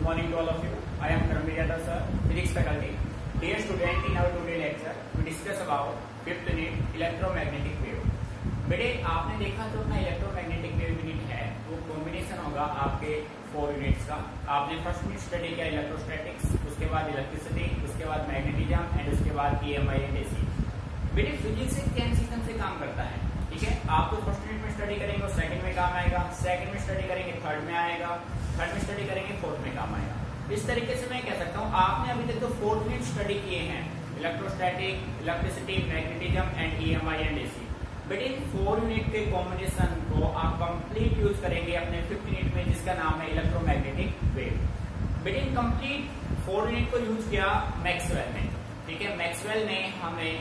morning to all of you. I am Karmveer Yadav sir, physics faculty. Dear student, in our today lecture, we discuss about fifth unit electromagnetic wave. बेटे आपने देखा जो अपना electromagnetic wave unit है वो combination होगा आपके 4 units का. आपने फर्स्ट यूनिट स्टडी किया इलेक्ट्रोस्टैटिक्स, उसके बाद इलेक्ट्रिसिटी, उसके बाद मैग्नेटिज्म एंड उसके बाद EMI एंड AC. बेटे फिजिक्स एक चेन सिस्टम से काम करता है. ठीक है, आप तो फर्स्ट यूनिट में स्टडी करेंगे और सेकंड में काम आएगा, सेकंड में स्टडी करेंगे थर्ड में आएगा, थर्ड में स्टडी करेंगे फोर्थ में काम आएगा. इस तरीके से मैं कह सकता हूँ आपने अभी तक जो 4 यूनिट स्टडी किए हैं electrostatic, electricity, magnetism and EMI and AC, but in 4 unit के कॉम्बिनेशन को आप कंप्लीट यूज करेंगे अपने 5th यूनिट में जिसका नाम है electromagnetic wave. But in complete 4 unit को यूज किया मैक्सवेल ने. ठीक है, मैक्सवेल ने हमें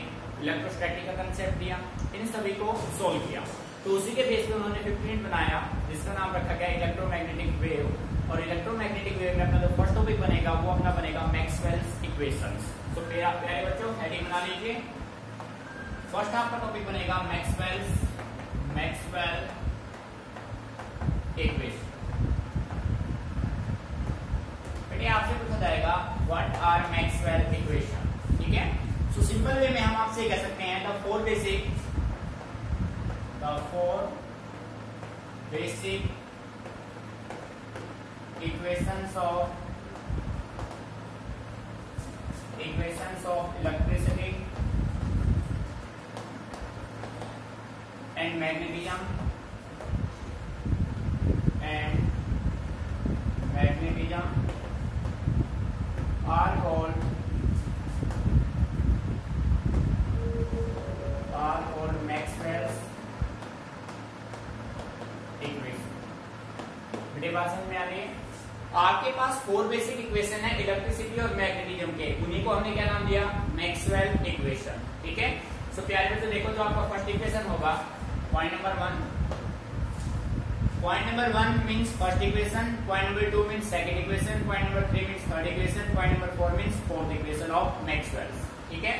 इलेक्ट्रोस्टैटिक का कंसेप्ट दिया, इन सभी को सोल्व किया. तो उसी के बेस पे उन्होंने 5th यूनिट बनाया जिसका नाम रखा गया इलेक्ट्रोमैग्नेटिक वेव. और इलेक्ट्रोमैग्नेटिक वेव में अपना जो फर्स्ट टॉपिक बनेगा वो अपना बनेगा मैक्सवेल्स इक्वेशंस. तो प्यारे बच्चों हेडिंग बना लीजिए. फर्स्ट आपका टॉपिक बनेगा मैक्सवेल इक्वेशन. बेटे आपसे पूछा जाएगा व्हाट आर मैक्सवेल इक्वेशन. ठीक है, सो सिंपल वे में हम आपसे कह सकते हैं the four basic equations of electricity and magnetism are called Maxwell's equation. बेटे बात समझ में आ रही है? आपके पास 4 बेसिक इक्वेशन है इलेक्ट्रिसिटी और मैग्नेटिज्म के, उन्हीं को हमने क्या नाम दिया मैक्सवेल इक्वेशन. ठीक है, सो प्यारे बच्चों देखो जो आपका फर्स्ट इक्वेशन होगा point number 1 means first equation, point number 2 means second equation, point number 3 means third equation, point number 4 means fourth equation of Maxwell. ठीक है,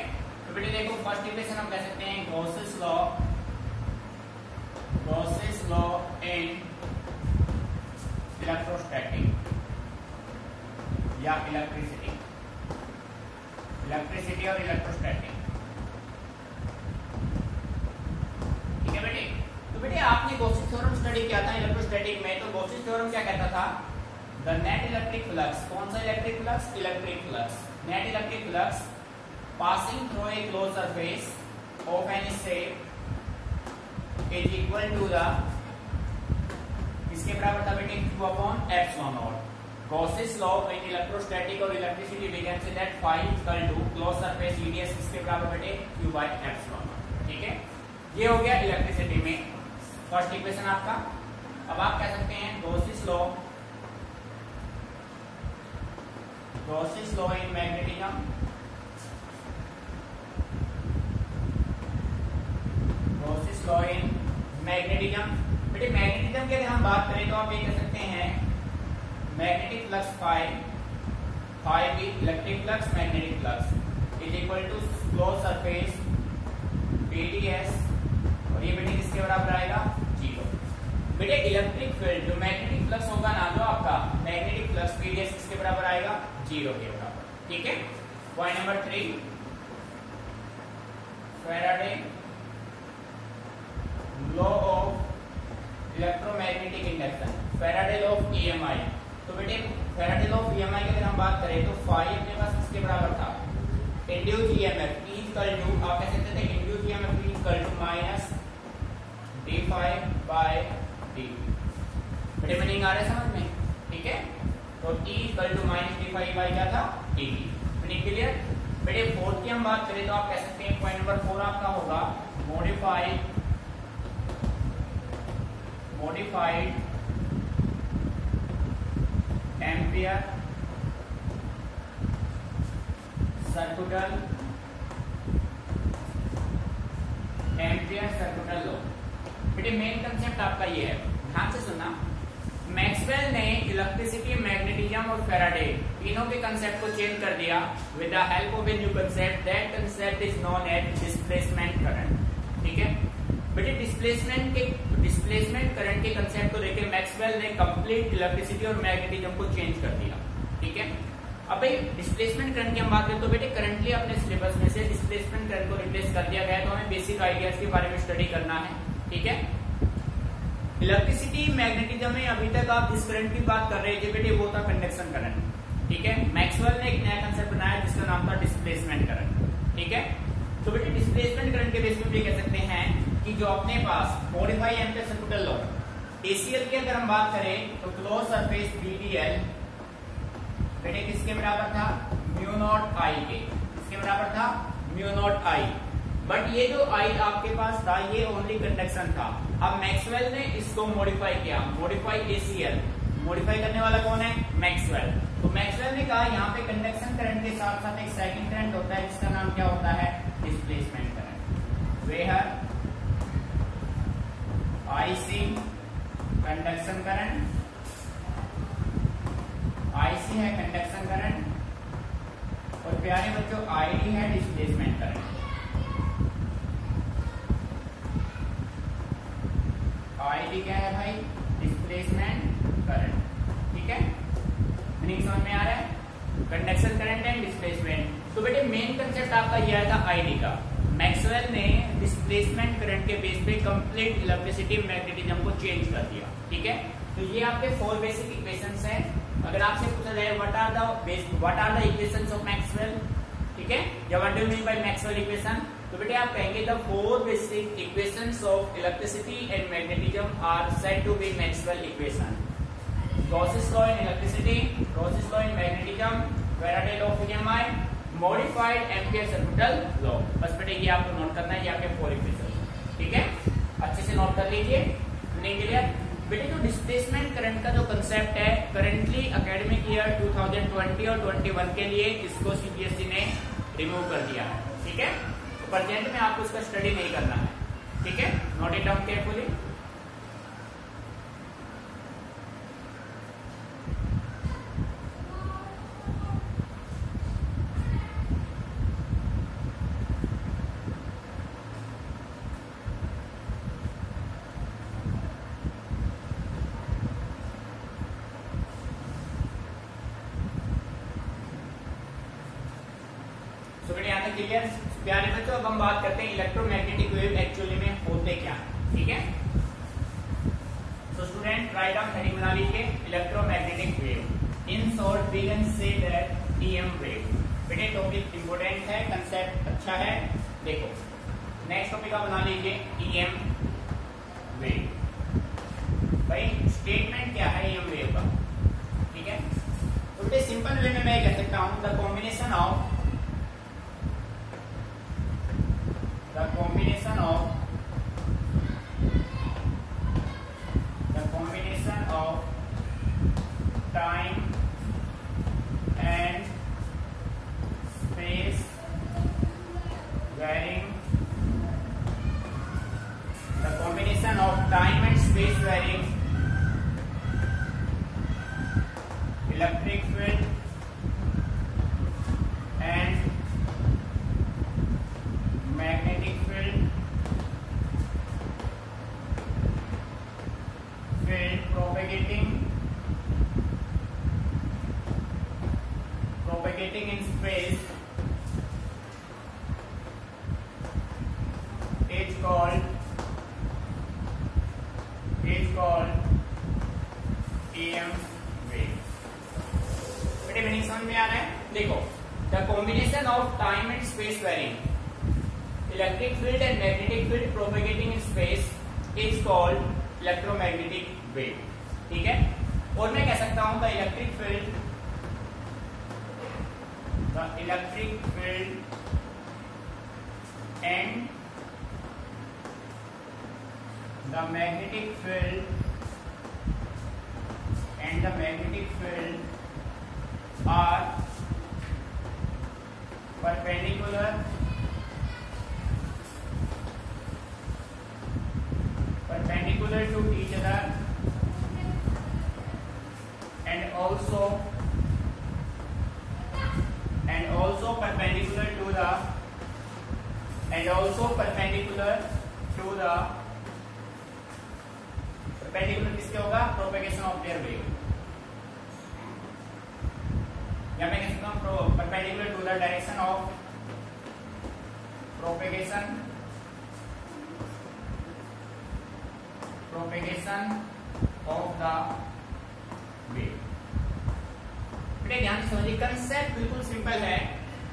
तो बेटे देखो फर्स्ट इक्वेशन हम कह सकते हैं गॉसेस लॉ इन इलेक्ट्रोस्टैटिक या इलेक्ट्रिसिटी और इलेक्ट्रोस्टैटिक. ठीक है बेटे, तो बेटे आपने गॉसिस थ्योरम स्टडी किया था इलेक्ट्रोस्टैटिक में. तो गॉसिस थ्योरम क्या कहता था? The net electric flux. कौन सा electric flux? Net electric flux passing through a close surface of any shape is equal to the, इसके बराबर था बेटे Q/ε0. Gauss's law in electrostatic और electricity we can say that phi equal to close surface EDS, इसके बराबर बेटे Q/ε0. ठीक है, ये हो गया इलेक्ट्रिसिटी में फर्स्ट इक्वेशन आपका. अब आप कह सकते हैं गॉसिस लॉ इन मैग्नेटिज्म, बेटे मैग्नेटिज्म की अगर हम बात करें तो आप ये कह सकते हैं मैग्नेटिक फ्लक्स phi भी electric flux magnetic flux is equal to close surface PDS, और ये बेटे किसके बराबर आएगा 0. बेटे इलेक्ट्रिक फील्ड जो मैग्नेटिक फ्लक्स होगा ना, जो आपका मैग्नेटिक फ्लक्स PDS किसके बराबर आएगा 0 के बराबर. ठीक है, point number 3 Faraday law of electromagnetic induction, Faraday law of EMI. तो बेटे फैराडे लॉ ऑफ EMI की अगर हम बात करें तो phi अपने पास किसके बराबर था इंड्यूस्ड EMF इक्वल टू, आप कह सकते थे induced EMF equal to minus d∅/dt. बेटे मीनिंग आ रहा है समझ में? ठीक है, तो E equal to minus d∅ क्या था dt. Meaning clear? बेटे फोर्थ की हम बात करें तो आप कह सकते हैं पॉइंट नंबर 4 आपका होगा मॉडिफाइड एम्पियर सर्कुलर लॉ. बेटे मेन कंसेप्ट आपका ये है, ध्यान से सुनना. मैक्सवेल ने इलेक्ट्रिसिटी, मैग्नेटिज्म और फैराडे तीनों के कंसेप्ट को चेंज कर दिया with the help of a new concept. That concept is known as displacement current. ठीक है बेटे, डिस्प्लेसमेंट करंट के कंसेप्ट को लेकर मैक्सवेल ने कंप्लीट इलेक्ट्रिसिटी और मैग्नेटिज्म को चेंज कर दिया. ठीक है। अब भाई डिस्प्लेसमेंट करंट की हम बात करें तो बेटे करंटली अपने सिलेबस में से डिस्प्लेसमेंट करंट को रिप्लेस कर दिया गया है, तो हमें बेसिक आइडियाज के बारे में स्टडी करना है, ठीक है। इलेक्ट्रिसिटी मैग्नेटिज्म में अभी तक आप जिस करंट की बात कर रहे थे बेटे वो था कंडक्शन करंट, ठीक है। मैक्सवेल ने एक नया कंसेप्ट बनाया जिसका नाम था डिस्प्लेसमेंट करंट, ठीक है। तो बेटे डिस्प्लेसमेंट करंट के बेस पे कह सकते हैं कि जो अपने पास modify Ampere circuital law ACL की अगर हम बात करें तो क्लोज सरफेस बीडीएल बेटे किसके बराबर था, म्यू नॉट आई के, किसके बराबर था, म्यू नॉट आई। बट ये जो आई आपके पास था ये ओनली कंडक्शन था। अब मैक्सवेल ने इसको मॉडिफाई किया, मॉडिफाई एसीएल, मॉडिफाई करने वाला कौन है, मैक्सवेल। तो मैक्सवेल ने कहा यहाँ पे कंडक्शन करंट के साथ साथ एक सेकंड करंट होता है जिसका नाम क्या होता है, displacement current. Where IC conduction current, IC है कंडक्शन करंट और प्यारे बच्चों आईडी है डिस्प्लेसमेंट करंट। आईडी क्या है भाई, डिस्प्लेसमेंट करंट, ठीक है। मीनिंग समझ में आ रहा है, कंडक्शन करंट एंड डिस्प्लेसमेंट। तो बेटे मेन कंसेप्ट आपका यह आया था आईडी का। मैक्सवेल ने डिस्प्लेसमेंट करंट के बेस पे कंप्लीट इलेक्ट्रिसिटी मैग्नेटिज्म को चेंज कर दिया, ठीक है। तो ये आपके 4 बेसिक इक्वेशंस हैं। अगर आपसे पूछा जाए what are the equations of Maxwell, ठीक है, या what do you mean by Maxwell equation, तो बेटे आप कहेंगे the 4 basic equations of electricity and magnetism are said to be Maxwell equation. Gauss's law in electricity, Gauss's law in magnetism, Faraday law of EMI, modified Ampere circuital law. बस बेटे ये आपको note करना है, ये आपके 4 इक्वेशन, ठीक है, अच्छे से नोट कर लीजिए। नहीं क्लियर बेटे, जो डिस्प्लेसमेंट करंट का जो कंसेप्ट है करंटली एकेडमिक ईयर 2020 और 21 के लिए इसको सीबीएसई ने रिमूव कर दिया है, ठीक है। तो प्रेजेंट में आपको इसका स्टडी नहीं करना है, ठीक है, note it down carefully. Clear प्यारे बच्चों, अब हम बात करते हैं इलेक्ट्रोमैग्नेटिक वेव एक्चुअली में होते क्या है, ठीक है। So student write down heading बना लीजिए, electromagnetic wave. In short we can say that EM wave. बेटे टॉपिक इंपोर्टेंट है, कंसेप्ट अच्छा है। देखो नेक्स्ट टॉपिक आप बना लीजिए ईएम वेव। भाई स्टेटमेंट क्या है ईएम वेव का, ठीक है। तो बेटे सिंपल वे में मैं कह सकता हूं the combination of time and space varying, the combination of time and space varying electric field and magnetic field propagating in space is called EM wave। बेटे मीनिंग समझ में आ रहा है। देखो the combination of time and space varying electric field and magnetic field propagating in space is called electromagnetic wave, ठीक है। और मैं कह सकता हूं the electric field and the magnetic field are perpendicular to each other and also perpendicular किसके होगा, propagation of their wave. या मैं कह सकता हूँ perpendicular to the direction of propagation of the wave. बेटे ध्यान से समझिए, कंसेप्ट बिल्कुल सिंपल है,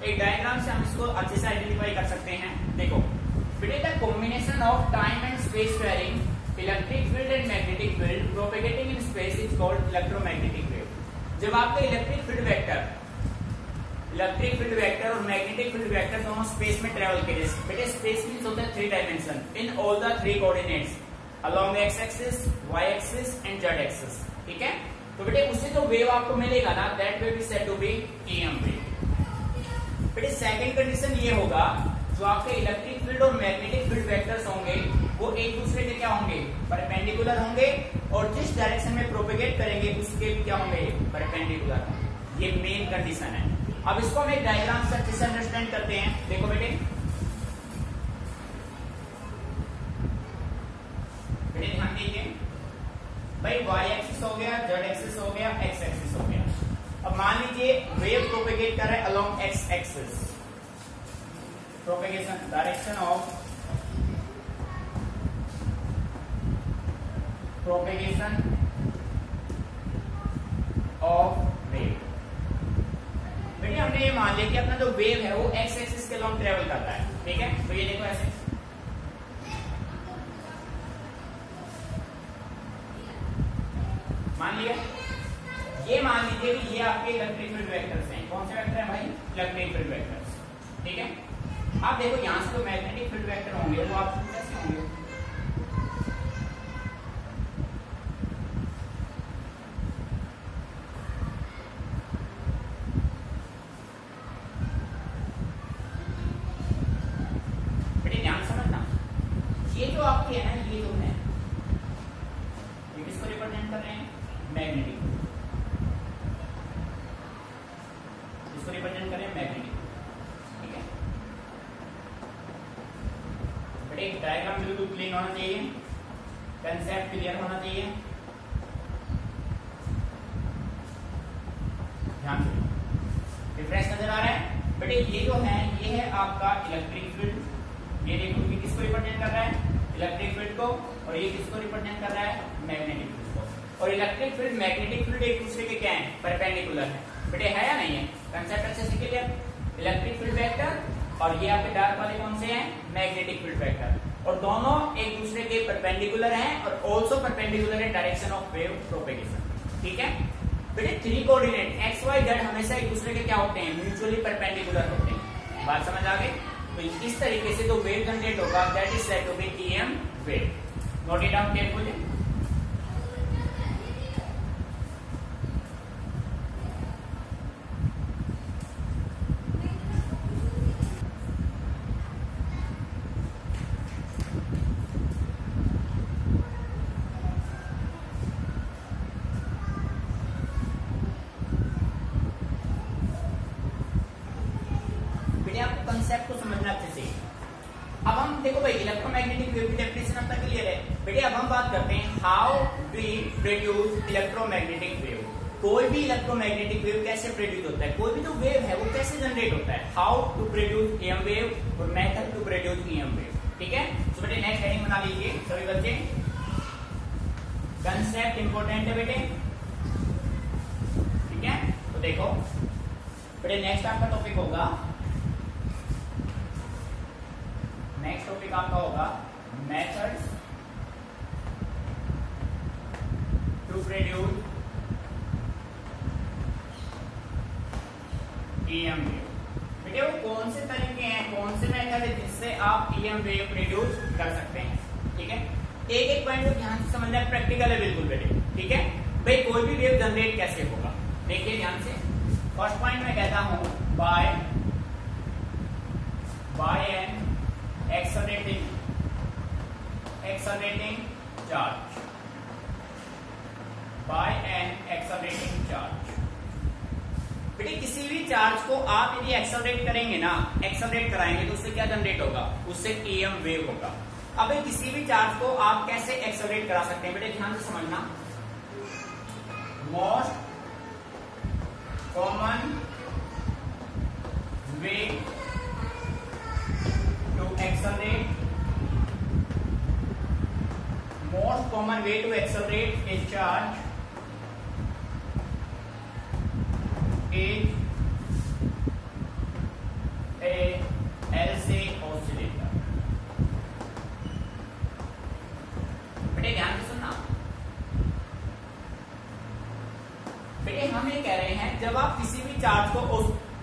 एक डायग्राम से हम इसको अच्छे से आइडेंटिफाई कर सकते हैं। देखो बेटे, the combination of time and space varying electric field and magnetic field propagating in space is called electromagnetic wave. जब आपका इलेक्ट्रिक फील्ड वेक्टर और मैग्नेटिक फील्ड वेक्टर दोनों स्पेस में ट्रेवल करें, बेटे स्पेस मींस होता है 3 dimension in all the 3 coordinates along x axis, y axis and z axis, ठीक है। तो बेटे उससे जो वेव आपको मिलेगा ना, that wave is said to be EM wave. बेटे सेकंड कंडीशन ये होगा, जो आपके इलेक्ट्रिक फील्ड और मैग्नेटिक फील्ड वेक्टर्स होंगे वो एक दूसरे के क्या होंगे, परपेंडिकुलर होंगे, और जिस डायरेक्शन में प्रोपेगेट करेंगे उसके क्या होंगे, परपेंडिकुलर। ये मेन कंडीशन है। अब इसको हम एक डायग्राम से अच्छे से अंडरस्टैंड करते हैं। देखो बेटे, ध्यान दीजिए भाई, y एक्सिस हो गया, z एक्सिस हो गया, x एक्सिस हो गया। अब मान लीजिए वेव प्रोपेगेट कर रहा है along x axis, propagation direction of wave. बेटे हमने ये मान लिया कि अपना जो वेव है वो x एक्सिस के अलोंग ट्रेवल कर रहा है, ठीक है। तो ये देखो ऐसे मान लिया, ये मान लीजिए कि ये आपके इलेक्ट्रिक फील्ड वेक्टर्स हैं। कौन से वेक्टर हैं भाई, इलेक्ट्रिक फील्ड वेक्टर्स, ठीक है। आप देखो यहां से जो मैग्नेटिक फील्ड वेक्टर होंगे वो आप कैसे होंगे, बेटे ध्यान समझना, ये जो आपके है ना, ये जो है ये किसको रिप्रेजेंट कर रहे हैं, मैग्नेटिक, इसको रिप्रेजेंट करें मैग्नेटिक, ठीक है। बट एक डायग्राम बिल्कुल क्लीन होना चाहिए, कंसेप्ट क्लियर होना चाहिए, ध्यान से। डिफरेंस नजर आ रहा है बेटे, ये जो है ये है आपका इलेक्ट्रिक फील्ड, ये देखो ये किसको रिप्रेजेंट कर रहा है, इलेक्ट्रिक फील्ड को, और ये किसको रिप्रेजेंट कर रहा है, मैग्नेटिक फील्ड को। और इलेक्ट्रिक फील्ड मैग्नेटिक फील्ड एक दूसरे के क्या है, परपेंडिकुलर है। बेटे है या नहीं है, कंसेप्ट अच्छे से क्लियर। इलेक्ट्रिक फील्ड वेक्टर और ये आपके डार्क वाले कौन से हैं, मैग्नेटिक फील्ड वेक्टर, और दोनों एक दूसरे के परपेंडिकुलर हैं और ऑल्सो परपेंडिकुलर है डायरेक्शन ऑफ वेव प्रोपेगेशन, ठीक है। बेटे 3 कोऑर्डिनेट x y z हमेशा एक दूसरे के क्या होते हैं, म्यूचुअली परपेंडिकुलर होते हैं। बात समझ आ गई। तो इस तरीके से जो वेव जनरेट होगा that is said to be EM wave. Note it down carefully. Concept को समझना अच्छे से। अब हम देखो भाई, इलेक्ट्रोमैग्नेटिक वेव की डेफिनेशन अब तक क्लियर है। बेटे अब हम बात करते हैं how we produce electromagnetic wave. कोई भी इलेक्ट्रोमैग्नेटिक वेव कैसे प्रोड्यूस होता है, कोई भी जो वेव है वो कैसे जनरेट होता है, how to produce EM wave और method to produce EM wave, ठीक है। तो बेटे नेक्स्ट हेडिंग बना लीजिए सभी बच्चे, कंसेप्ट इंपॉर्टेंट है बेटे, ठीक है। तो देखो बेटे नेक्स्ट आपका टॉपिक होगा, नेक्स्ट टॉपिक आपका होगा methods to produce EM wave. बेटे वो कौन से तरीके हैं, कौन से मेथड है जिससे आप EM वेव प्रोड्यूस कर सकते हैं, ठीक है। एक एक पॉइंट को ध्यान से समझना है, प्रैक्टिकल है बिल्कुल बेटे, ठीक है। भाई कोई भी वेव जनरेट कैसे होगा, देखिए ध्यान से। फर्स्ट पॉइंट मैं कहता हूं by an accelerating charge, by an accelerating charge. बेटे किसी भी चार्ज को आप यदि एक्सेलरेट करेंगे ना, एक्सेलरेट कराएंगे तो उससे क्या जनरेट होगा, उससे EM वेव होगा। अब किसी भी चार्ज को आप कैसे एक्सेलरेट करा सकते हैं, बेटे ध्यान से समझना। Most common way to accelerate, most common way to accelerate a charge is a LC oscillator। बेटे ध्यान से सुनना, बेटे हम ये कह रहे हैं जब आप किसी भी चार्ज को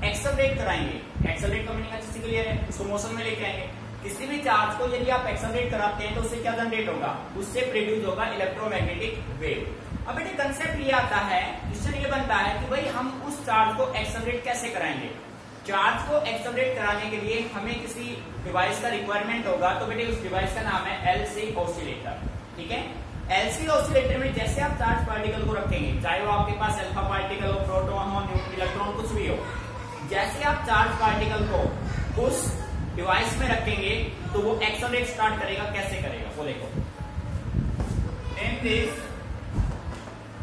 एक्सेलरेट कराएंगे, एक्सेलरेट का मीनिंग अच्छे से क्लियर है, उसको मोशन में लेके आएंगे। किसी भी चार्ज को यदि आप एक्सेलरेट कराते हैं तो उससे क्या जनरेट होगा, उससे प्रोड्यूस होगा इलेक्ट्रोमैग्नेटिक वेव। अब बेटे कंसेप्ट ये आता है, क्वेश्चन ये बनता है कि भाई हम उस चार्ज को एक्सेलरेट कैसे कराएंगे। चार्ज को एक्सेलरेट कराने के लिए हमें किसी डिवाइस का रिक्वायरमेंट होगा, तो बेटे उस डिवाइस का नाम है एलसी ऑसिलेटर। ठीक है, एलसी ऑसिलेटर में जैसे आप चार्ज पार्टिकल को रखेंगे, चाहे वो आपके पास अल्फा पार्टिकल हो, प्रोटॉन हो, इलेक्ट्रॉन कुछ भी हो, जैसे आप चार्ज पार्टिकल को उस डिवाइस में रखेंगे तो वो एक्सेलरेट स्टार्ट करेगा। कैसे करेगा वो देखो,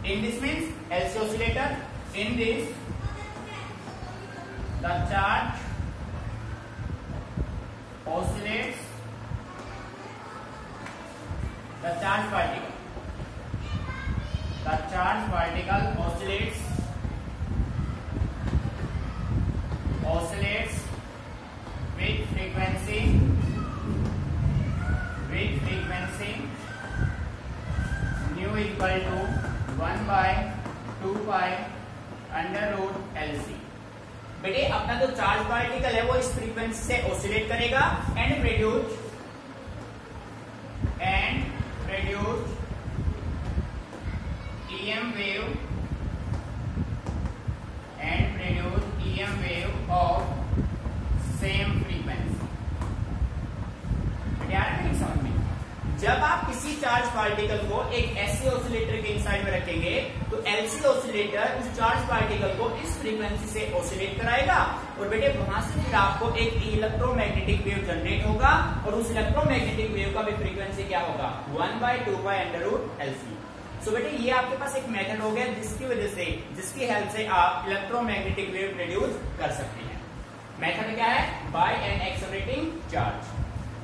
in this means LC oscillator, in this the charge oscillates, the charge particle oscillates with frequency nu equal to 1/2 pi under root LC। बेटे अपना जो चार्ज पार्टिकल है वो इस फ्रीक्वेंसी से ऑसिलेट करेगा and produce EM wave of same frequency. समझ में, जब आप किसी चार्ज पार्टिकल को एक ऐसे ऑसिलेटर के इनसाइड में रखेंगे तो एलसी ऑसिलेटर उस चार्ज पार्टिकल को इस फ्रीक्वेंसी से ऑसिलेट कराएगा और बेटे वहां से फिर आपको एक इलेक्ट्रोमैग्नेटिक वेव जनरेट होगा और उस इलेक्ट्रोमैग्नेटिक वेव का भी फ्रीक्वेंसी क्या होगा, 1/2 pi अंडर रूट LC। सो बेटे ये आपके पास एक मेथड हो गया जिसकी हेल्प से आप इलेक्ट्रोमैग्नेटिक वेव प्रोड्यूस कर सकते हैं। मेथड क्या है, by an accelerating charge.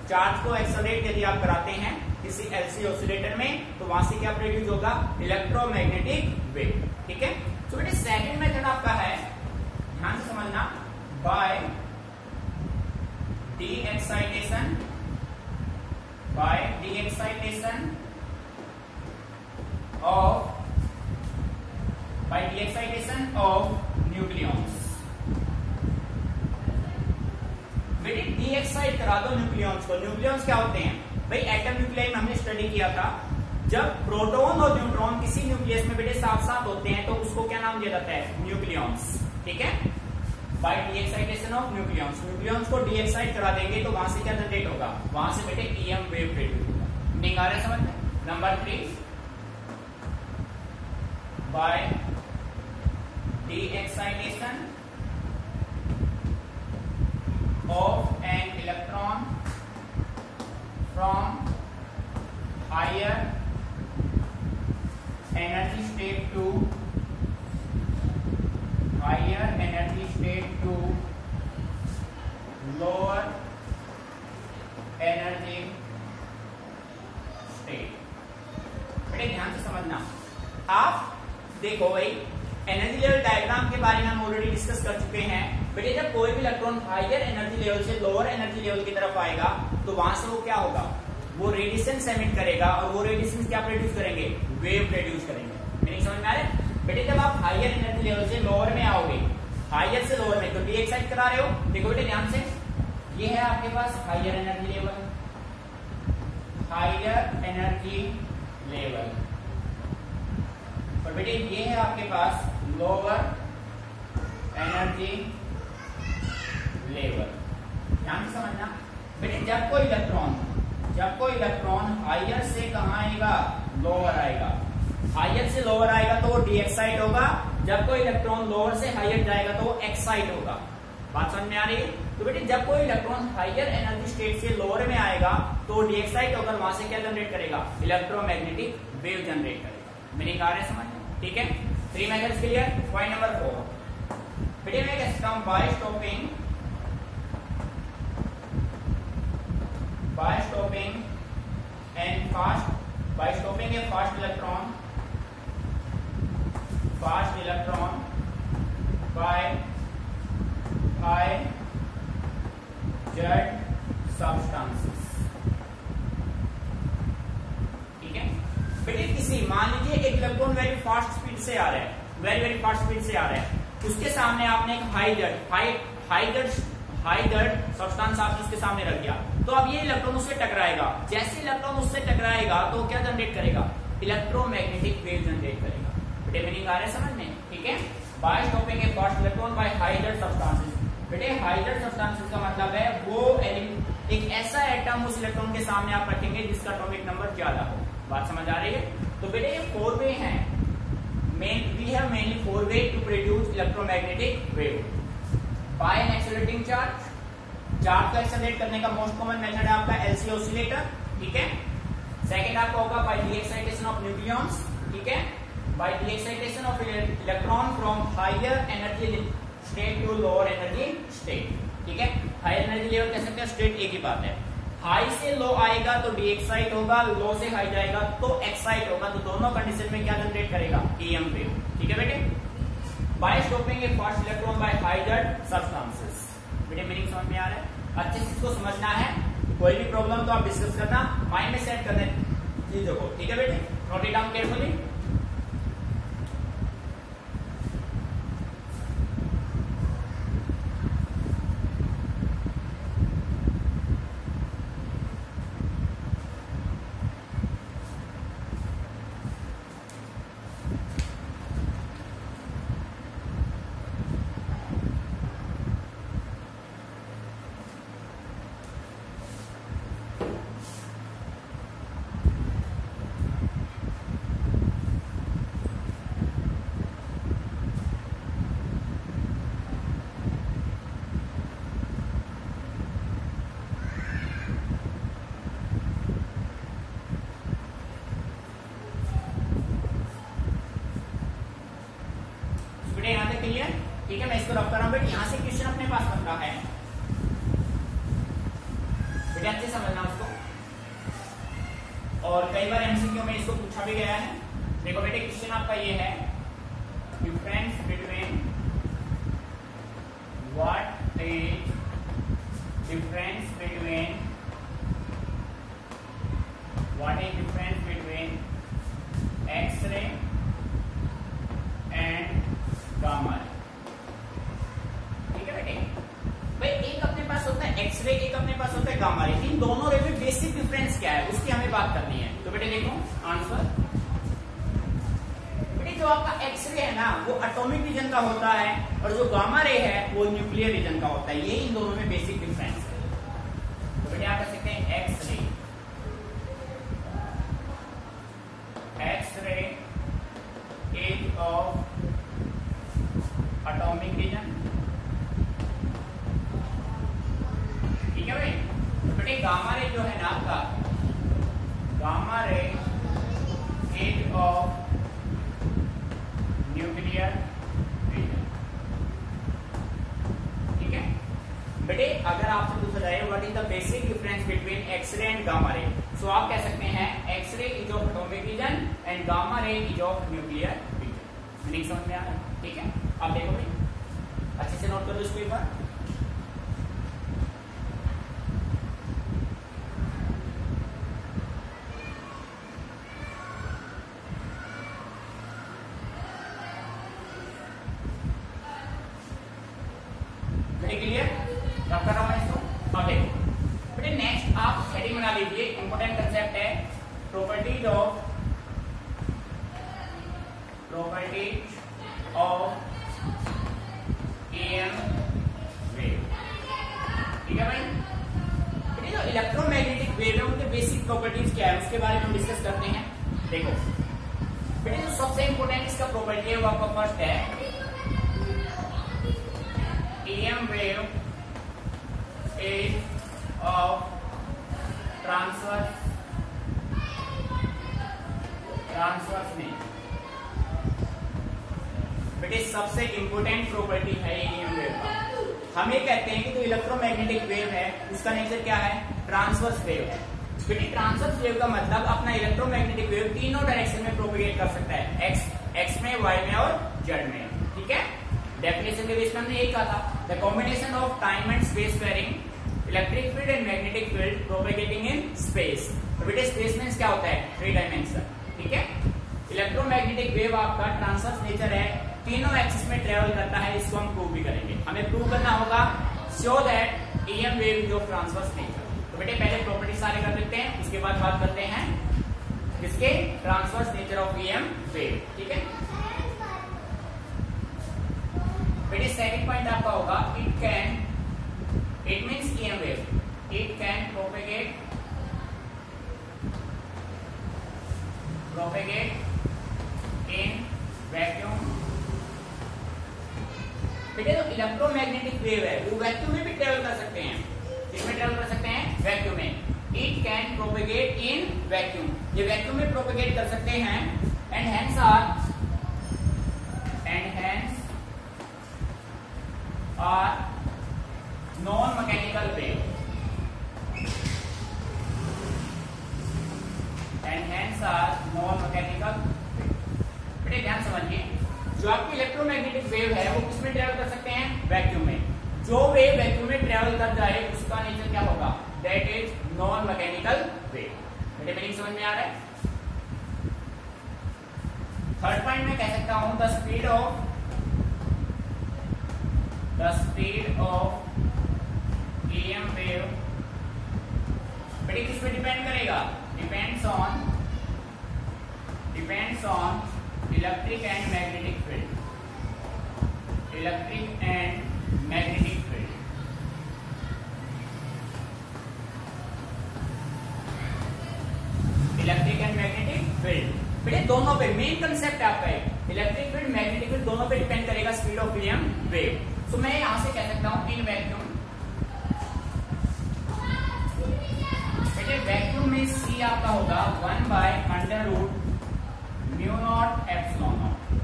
Charge को एक्सेलरेट यदि आप कराते हैं किसी एलसी ऑसिलेटर में तो वहां से क्या प्रोड्यूस होगा, इलेक्ट्रोमैग्नेटिक वेव। ठीक है, तो बेटे सेकंड मेथड आपका है, ध्यान से समझना, by D excitation of nucleons. बेटे डी एक्साइट करा दो न्यूक्लियॉन्स को। न्यूक्लियॉन्स क्या होते हैं भाई, एटम न्यूक्लियाई में हमने स्टडी किया था, जब प्रोटॉन और न्यूट्रॉन किसी न्यूक्लियस में बेटे साथ साथ होते हैं तो उसको क्या नाम दिया जाता है, न्यूक्लियॉन्स। ठीक है, by D excitation of nucleons. Nucleons को डी एक्साइट करा देंगे तो वहां से क्या जनरेट होगा, वहां से बेटे EM वेव प्रोड्यूस होगा। मीनिंग आ रहा है समझ में। Number 3, by D excitation of an electron from higher energy state to lower energy state। बेटे ध्यान से समझना, आप देखो भाई एनर्जी लेवल डायग्राम के बारे में हम ऑलरेडी डिस्कस कर चुके हैं। बेटे जब कोई भी इलेक्ट्रॉन हायर एनर्जी लेवल से लोअर एनर्जी लेवल की तरफ आएगा तो वहां से वो क्या होगा, वो रेडिएशन एमिट करेगा और वो रेडिएशन क्या प्रोड्यूस करेंगे, वेव प्रोड्यूस करेंगे। मीनिंग समझ में आ रहा है। बेटे जब आप हायर एनर्जी लेवल से लोअर में आओगे, हायर से लोअर में, तो डी एक्साइट करा रहे हो। देखो बेटे ध्यान से, ये है आपके पास हायर एनर्जी लेवल और बेटे ये है आपके पास लोअर एनर्जी लेवल। ध्यान से समझना बेटे, जब कोई इलेक्ट्रॉन हायर से कहां आएगा, लोअर आएगा। हायर से लोअर आएगा तो वो डी एक्साइट होगा, जब कोई इलेक्ट्रॉन लोअर से हायर जाएगा तो वो एक्साइट होगा। बात समझ में आ रही है। तो बेटे जब कोई इलेक्ट्रॉन हायर एनर्जी स्टेट से लोअर में आएगा तो डी एक्साइट होकर वहां से क्या जनरेट करेगा, इलेक्ट्रोमैग्नेटिक वेव जनरेट करेगा। मीनिंग आ रहा है समझ में। ठीक है, 3 मेथड्स क्लियर। पॉइंट नंबर 4, बेटे मैं कह सकता हूं by stopping and fast, by stopping a fast electron by hydrogen substances. ठीक है बेटे, किसी मान लीजिए एक इलेक्ट्रॉन वेरी फास्ट स्पीड से आ रहा है, वेरी फास्ट स्पीड से आ रहा है, उसके सामने आपने एक हाइड्रोजन सब्सटेंस आपने उसके सामने रख दिया, तो अब ये इलेक्ट्रॉन उससे टकराएगा। जैसे इलेक्ट्रॉन उससे टकराएगा तो क्या जनरेट करेगा? इलेक्ट्रोमैग्नेटिक वेव जनरेट करेगा। बेटे मीनिंग आ रहा है समझ में? ठीक है, by stopping a fast electron by hydrogen substances. बेटे हाइड्रोजन सब्सटेंसेस का मतलब है वो एक ऐसा एटम उस इलेक्ट्रॉन के सामने आप रखेंगे जिसका एटॉमिक नंबर ज्यादा हो। बात समझ आ रही है? तो बेटे ये 4 वे हैं, we have mainly 4 way to produce electromagnetic wave by an accelerating charge। Charge को एक्सेलरेट करने का मोस्ट कॉमन मेथड है आपका LC ऑसिलेटर। ठीक है, सेकंड आपका होगा by D excitation of nucleons. ठीक है, by D excitation of electron from higher energy state to lower energy state. ठीक है, हायर एनर्जी लेवल कह सकते हैं, स्टेट एक ही बात है। हाई से लो आएगा तो डी एक्साइट होगा, लो से हाई जाएगा तो एक्साइट होगा, तो दोनों कंडीशन में क्या जनरेट करेगा? EM wave. ठीक है बेटे, by stopping a fast electron by hydrogen substances. बेटे मीनिंग समझ में आ रहा है? अच्छे से इसको समझना है, कोई भी प्रॉब्लम तो आप डिस्कस करना, माइंड में सेट करने चीजों को। ठीक है बेटे, नोट इट डाउन केयरफुली। यहाँ तक क्लियर? ठीक है, मैं इसको रफ कर रहा हूँ बेटे, यहाँ से क्वेश्चन अपने पास बन रहा है बेटे, अच्छे समझना उसको। और कई बार एमसीक्यू में इसको पूछा भी गया है। देखो बेटे, क्वेश्चन आपका ये है, difference between what is difference between x ray and gamma ray. ठीक है बेटे, भाई एक अपने पास होता है एक्सरे, एक अपने पास होता है गामा रे। इन दोनों रे में बेसिक डिफरेंस क्या है उसकी हमें बात करनी है। तो बेटे देखो आंसर, बेटे जो आपका एक्सरे है ना वो एटॉमिक रीजन का होता है और जो गामा रे है वो न्यूक्लियर रीजन का होता है। ये इन दोनों में बेसिक डिफरेंस है। तो बेटे आप कह सकते हैं x ray is of atomic region. ठीक है भाई, तो बेटे गामा रे जो है ना आपका, gamma ray is of nuclear reason. ठीक है बेटे, अगर आपसे पूछा जाए what is the basic difference between x ray and gamma ray, so आप कह सकते हैं x ray is of atomic region and gamma ray is of nuclear region. Meaning समझ में आ रहा है? ठीक है, आप देखो भाई अच्छे से नोट कर लो इसको एक बार। क्लियर? रब कर रहा हूं इसको। अब देखो बेटे, नेक्स्ट आप हेडिंग बना लीजिए, इंपॉर्टेंट कंसेप्ट है प्रॉपर्टीज ऑफ EM वेव। ठीक है भाई, जो इलेक्ट्रोमैग्नेटिक वेव है उनके बेसिक प्रॉपर्टीज क्या है उसके बारे में हम डिस्कस करते हैं। देखो बेटे, जो सबसे इंपॉर्टेंट इसका प्रॉपर्टी है वो आपका फर्स्ट है EM wave is of transverse बेटे सबसे इंपोर्टेंट प्रॉपर्टी है ईएम वेव का। हम ये कहते हैं कि जो इलेक्ट्रोमैग्नेटिक वेव है उसका नेचर क्या है, ट्रांसवर्स वेव है। बेटे ट्रांसवर्स वेव का मतलब अपना इलेक्ट्रोमैग्नेटिक वेव तीनों डायरेक्शन में प्रोपेगेट कर सकता है, एक्स में, वाई में और जेड में। ठीक है, डेफिनेशन के बेस में हमने यही कहा था, the combination of time and space varying electric field and magnetic field propagating in space. तो बेटे स्पेस में क्या होता है, 3 डायमेंशन। ठीक है, इलेक्ट्रोमैग्नेटिक वेव आपका ट्रांसवर्स नेचर है, तीनों एक्सिस में ट्रेवल करता है, इसको हम प्रूव भी करेंगे। हमें प्रूव करना होगा show that EM wave is of transverse nature. तो बेटे पहले प्रॉपर्टी सारे कर लेते हैं, उसके बाद बात करते हैं किसके, transverse nature of EM wave. ठीक है, बेटे सेकंड पॉइंट आपका होगा it means EM wave, it can propagate in vacuum. बेटे तो इलेक्ट्रोमैग्नेटिक वेव है वो वैक्यूम में भी ट्रेवल कर सकते हैं, किसमें ट्रेवल कर सकते हैं, वैक्यूम में। It can propagate in vacuum, ये वैक्यूम में प्रोपेगेट कर सकते हैं, and hence are non mechanical wave, and hence are non mechanical. बेटे ध्यान समझिए, जो आपकी इलेक्ट्रोमैग्नेटिक वेव है वो किसमें ट्रेवल कर सकते हैं, वैक्यूम में। जो वेव वैक्यूम में ट्रेवल कर जाए उसका नेचर क्या होगा, that is non mechanical wave. बेटे मीनिंग समझ में आ रहा है। थर्ड पॉइंट में कह सकता हूं the speed of EM wave. बेटे किस पे डिपेंड करेगा, depends on electric and magnetic field, electric and magnetic field. Electric and magnetic field बेटे दोनों पे मेन कंसेप्ट आपका है, इलेक्ट्रिक फील्ड मैग्नेटिक फील्ड दोनों पे डिपेंड करेगा स्पीड ऑफ ईएम वेव। तो मैं यहां से कह सकता हूं इन वैक्यूम, बेटे वैक्यूम में सी आपका होगा 1/√μ0 एप्सिलॉन।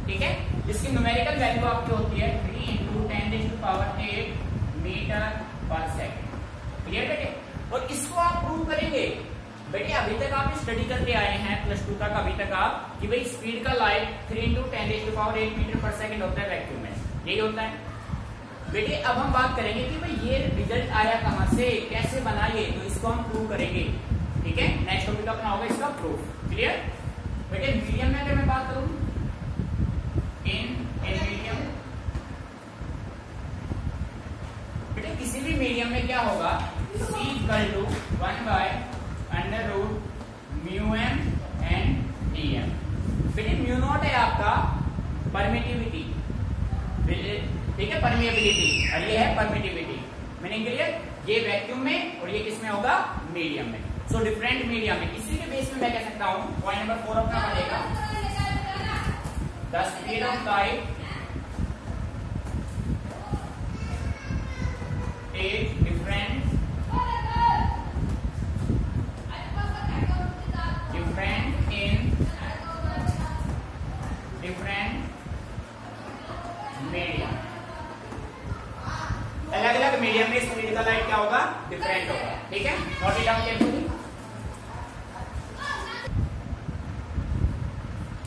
ठीक है, इसकी न्यूमेरिकल वैल्यू आपकी होती है 3 × 10⁸ मीटर पर सेकंड। क्लियर बेटे, और इसको आप प्रूव करेंगे। बेटे अभी तक आप स्टडी करते आए हैं +2 तक, अभी तक आप कि भाई स्पीड का लाइट 3 × 10⁸ मीटर पर सेकंड होता है वैक्यूम में, यही होता है। बेटे अब हम बात करेंगे कि भाई ये रिजल्ट आया कहां से, कैसे बना ये, तो इसको हम प्रूव करेंगे। ठीक है, नेक्स्ट टॉपिक अपना होगा इसका प्रूफ। क्लियर बेटे, मीडियम में अगर मैं बात करूं इन मीडियम, बेटे किसी भी मीडियम में क्या होगा, C = 1/√μm एंड dm। बेटे μ0 है आपका परमिटिविटी, ठीक है, परमिएबिलिटी, और ये है परमिटिविटी। मीनिंग क्लियर, ये वैक्यूम में और ये किसमें होगा, मीडियम में। सो डिफरेंट मीडियम में, इसी के बेस में मैं कह सकता हूं पॉइंट नंबर 4 अपना बनेगा the speed of light is different in different medium. अलग अलग मीडियम में स्पीड का लाइट क्या होगा, डिफरेंट होगा। ठीक है, नोट इट डाउन केयरफुली।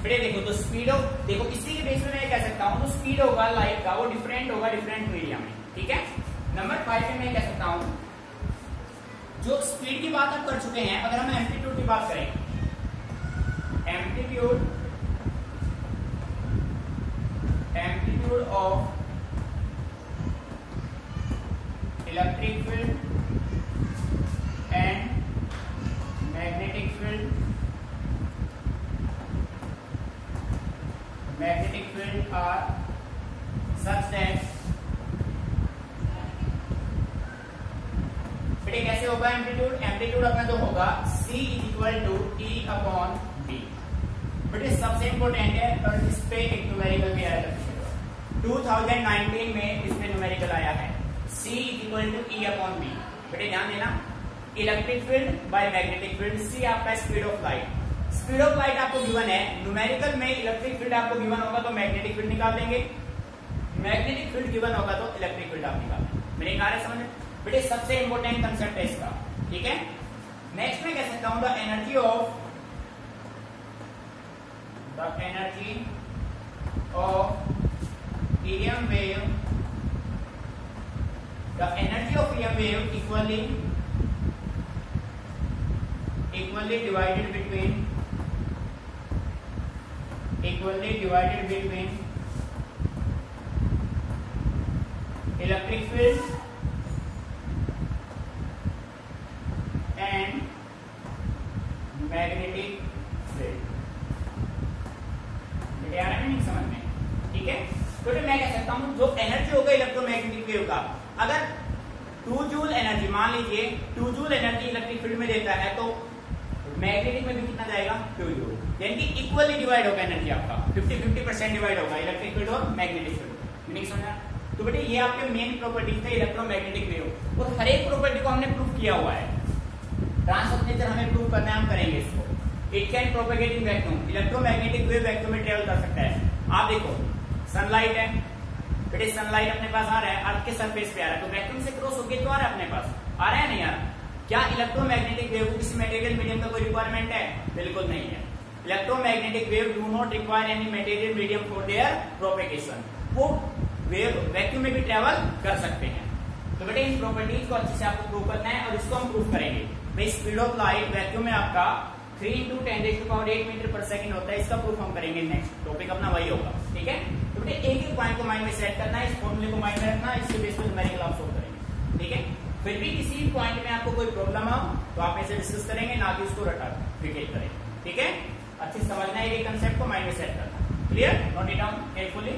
बेटे देखो तो स्पीड ऑफ, देखो इसी के बेस में मैं कह सकता हूं तो स्पीड होगा लाइट का वो डिफरेंट होगा डिफरेंट मीडियम में। ठीक है, नंबर 5 में मैं कह सकता हूं, जो स्पीड की बात आप कर चुके हैं, अगर हम एम्पलीट्यूड की बात करें, amplitude of electric field and magnetic field are such that, बेटे कैसे होगा एम्पलीट्यूड, एम्पलीट्यूड अपना जो होगा C = E/B। बेटे सबसे इंपॉर्टेंट है, और इस पे एक न्यूमेरिकल भी आया था 2019 में, इस पे न्यूमेरिकल आया है C = E/B। बेटे ध्यान देना, electric field by magnetic field, C आपका speed of light, speed of light आपको गिवन है, न्यूमेरिकल में इलेक्ट्रिक फील्ड आपको गिवन होगा तो मैग्नेटिक फील्ड निकाल देंगे, मैग्नेटिक फील्ड गिवन होगा तो इलेक्ट्रिक फील्ड आप निकाल देंगे। मेरे कार्य समझ बेटे सबसे इंपॉर्टेंट कंसेप्ट है इसका, ठीक है। नेक्स्ट में कह सकता हूं the energy of EM wave, the energy of EM wave equally divided between electric field and magnetic field। बेटे आ रहा है नहीं समझ में, ठीक है। तो मैं कह सकता हूं जो एनर्जी होगा इलेक्ट्रोमैग्नेटिक वेव का, अगर 2 जूल एनर्जी, मान लीजिए 2 जूल एनर्जी इलेक्ट्रिक फील्ड में देता है तो मैग्नेटिक में भी कितना जाएगा 2 जूल, यानी कि इक्वली डिवाइड होगा एनर्जी आपका, 50-50% डिवाइड होगा इलेक्ट्रिक फील्ड और मैग्नेटिक फील्ड। नहीं समझा? तो बेटे ये आपके मेन प्रॉपर्टीज थे इलेक्ट्रोमैग्नेटिक वेव, और हर एक प्रॉपर्टी को हमने प्रूव किया हुआ है। ट्रांसफर हमें प्रूव करना है, हम करेंगे इसको। It can propagate in vacuum, electromagnetic wave vacuum में ट्रेवल कर सकता है। आप देखो सनलाइट है बेटे, सनलाइट अपने पास आ रहा है, अर्थ के सरफेस पे आ रहा है, तो वैक्यूम से क्रॉस होके तो आ रहा है अपने पास, आ रहा है नहीं आ रहा? क्या इलेक्ट्रोमैग्नेटिक वेव को किसी मटेरियल मीडियम का कोई रिक्वायरमेंट है? बिल्कुल नहीं है। Electromagnetic wave do not require any material medium for their propagation, वो वेव वैक्यूम में भी ट्रेवल कर सकते हैं। तो बेटे इन प्रॉपर्टीज को अच्छे से आपको प्रूव करना है, और इसको हम प्रूव करेंगे। भाई स्पीड ऑफ लाइट वैक्यूम में आपका 3 × 10⁸ मीटर पर सेकंड होता है, इसका प्रूफ हम करेंगे। नेक्स्ट टॉपिक अपना वही होगा, ठीक है। तो बेटे एक एक पॉइंट को माइंड में सेट करना है, इस फॉर्मूले को माइंड में रखना, इसके बेस पर न्यूमेरिकल आप सोल्व करेंगे, ठीक है। फिर भी किसी पॉइंट में आपको कोई प्रॉब्लम हो तो आप इसे डिस्कस करेंगे, ना कि उसको रटा विकेट करेंगे, ठीक है। अच्छे से समझना है ये कंसेप्ट को, माइंड में सेट करना। Clear? Note it down carefully.